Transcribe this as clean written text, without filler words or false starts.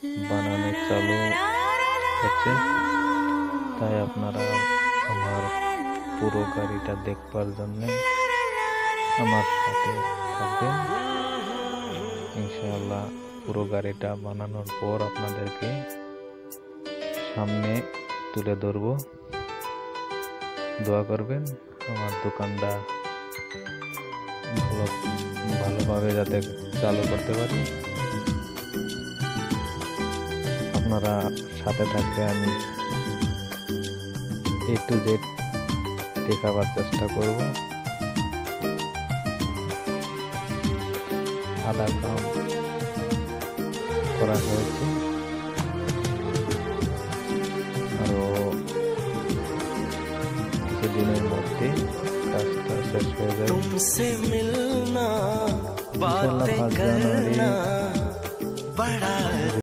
বানানো চালু হচ্ছে, তাই আপনারা আমার পুরো গাড়িটা দেখবার জন্য আমার সাথে থাকবেন। ইনশাআল্লাহ পুরো গাড়িটা বানানোর পর আপনাদেরকে সামনে তুলে ধরব। দোয়া করবেন আমার দোকানটা ভালোভাবে যাতে চালু করতে পারি। আপনারা সাথে থাকলে আমি A to Z দেখাবার চেষ্টা করব। আধা কাম করা হয়েছে, আরো কিছুদিনের মধ্যে কাজটা শেষ হয়ে যাবে। ইনশাআল্লাহ 5 জানুয়ারি